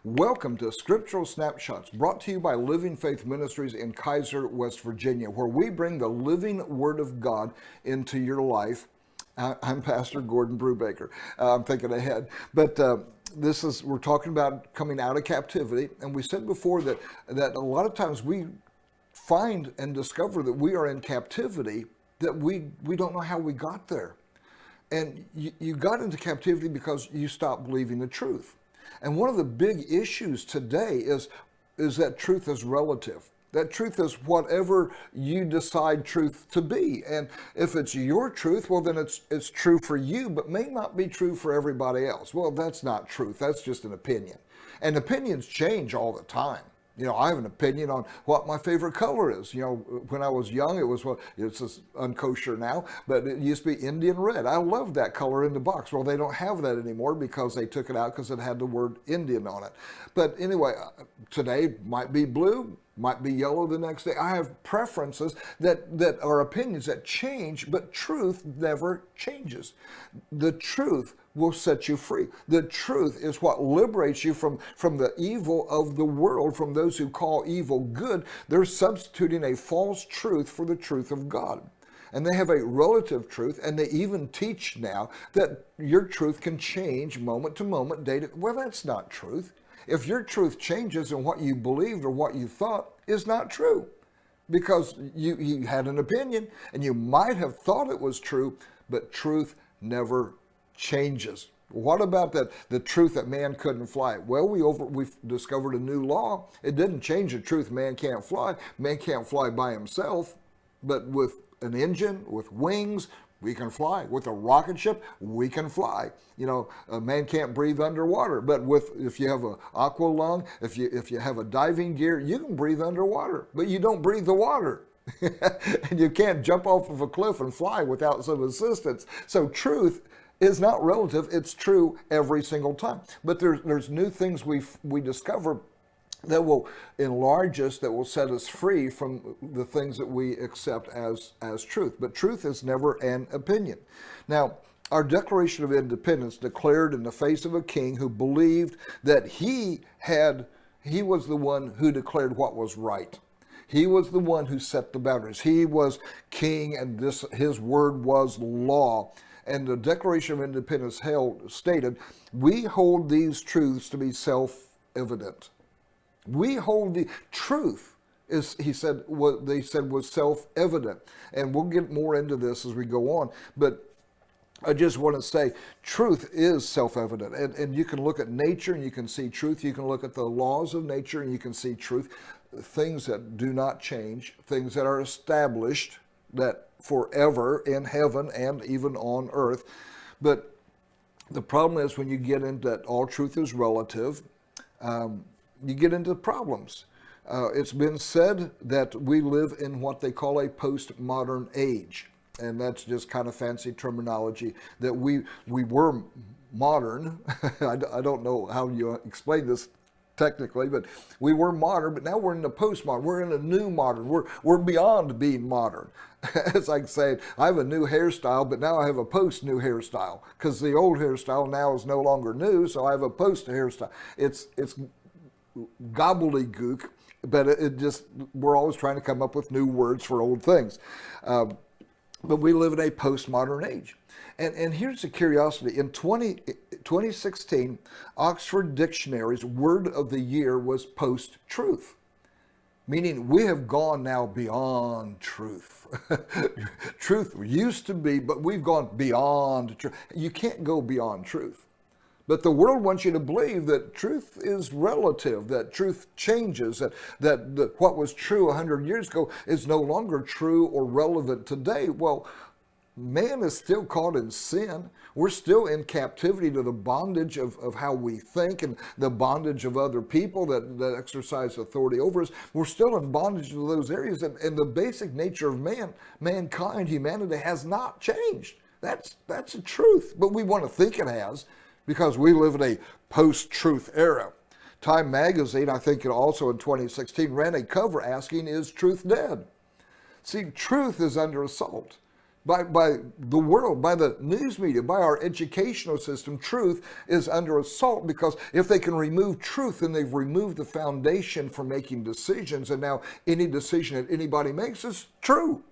Welcome to Scriptural Snapshots, brought to you by Living Faith Ministries in Kaiser, West Virginia, where we bring the living Word of God into your life. I'm Pastor Gordon Brubaker. I'm thinking ahead, but we're talking about coming out of captivity, and we said before that a lot of times we find and discover that we are in captivity, that we don't know how we got there. And you got into captivity because you stopped believing the truth. And one of the big issues today is that truth is relative. That truth is whatever you decide truth to be. And if it's your truth, well, then it's true for you, but may not be true for everybody else. Well, that's not truth. That's just an opinion. And opinions change all the time. You know, I have an opinion on what my favorite color is. You know, when I was young, it's unkosher now, but it used to be Indian red. I loved that color in the box. Well, they don't have that anymore because they took it out because it had the word Indian on it. But anyway, today might be blue, might be yellow the next day. I have preferences that are opinions that change, but truth never changes. The truth will set you free. The truth is what liberates you from the evil of the world, from those who call evil good. They're substituting a false truth for the truth of God. And they have a relative truth, and they even teach now that your truth can change moment to moment, day to... Well, that's not truth. If your truth changes and what you believed or what you thought is not true, because you had an opinion and you might have thought it was true, but truth never changes. What about the truth that man couldn't fly? Well, we've discovered a new law. It didn't change the truth man can't fly. Man can't fly by himself, but with an engine, with wings, we can fly. With a rocket ship, we can fly. You know, a man can't breathe underwater, but if you have an aqua lung, if you have a diving gear, you can breathe underwater, but you don't breathe the water. And you can't jump off of a cliff and fly without some assistance. So truth is not relative, it's true every single time. But there's new things we discover that will enlarge us, that will set us free from the things that we accept as truth. But truth is never an opinion. Now, our Declaration of Independence declared in the face of a king who believed that he was the one who declared what was right. He was the one who set the boundaries. He was king, and his word was law. And the Declaration of Independence stated, "We hold these truths to be self-evident." We hold the truth, what they said was self-evident. And we'll get more into this as we go on. But I just want to say truth is self-evident. And you can look at nature and you can see truth. You can look at the laws of nature and you can see truth. Things that do not change, things that are established, that forever in heaven and even on earth. But the problem is when you get into that all truth is relative, you get into problems. It's been said that we live in what they call a postmodern age. And that's just kind of fancy terminology, that we were modern. I don't know how you explain this technically, but we were modern, but now we're in the postmodern. We're in a new modern. We're beyond being modern. It's like saying, I have a new hairstyle, but now I have a post-new hairstyle, because the old hairstyle now is no longer new, so I have a post-hairstyle. It's gobbledygook, but we're always trying to come up with new words for old things. But we live in a postmodern age. And here's a curiosity. In 2016, Oxford Dictionary's word of the year was post-truth, meaning we have gone now beyond truth. Truth used to be, but we've gone beyond truth. You can't go beyond truth. But the world wants you to believe that truth is relative, that truth changes, that what was true 100 years ago is no longer true or relevant today. Well, man is still caught in sin. We're still in captivity to the bondage of how we think and the bondage of other people that exercise authority over us. We're still in bondage to those areas, and the basic nature of mankind, humanity has not changed. That's the truth, but we want to think it has, because we live in a post-truth era. Time magazine, I think also in 2016, ran a cover asking, "Is truth dead?" See, truth is under assault. by the world, by the news media, by our educational system. Truth is under assault because if they can remove truth, then they've removed the foundation for making decisions. And now any decision that anybody makes is true.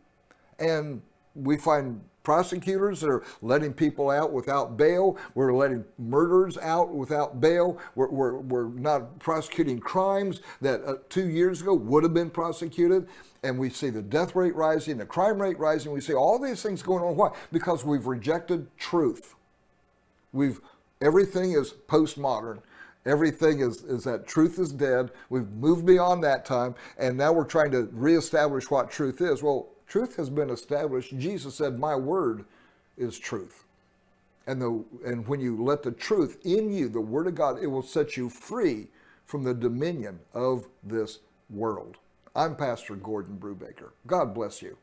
And we find prosecutors that are letting people out without bail. We're letting murderers out without bail. We're not prosecuting crimes that 2 years ago would have been prosecuted. And we see the death rate rising, the crime rate rising. We see all these things going on. Why? Because we've rejected truth. Everything is postmodern. Everything is that truth is dead. We've moved beyond that time. And now we're trying to reestablish what truth is. Well, truth has been established. Jesus said, my word is truth. And when you let the truth in you, the word of God, it will set you free from the dominion of this world. I'm Pastor Gordon Brubaker. God bless you.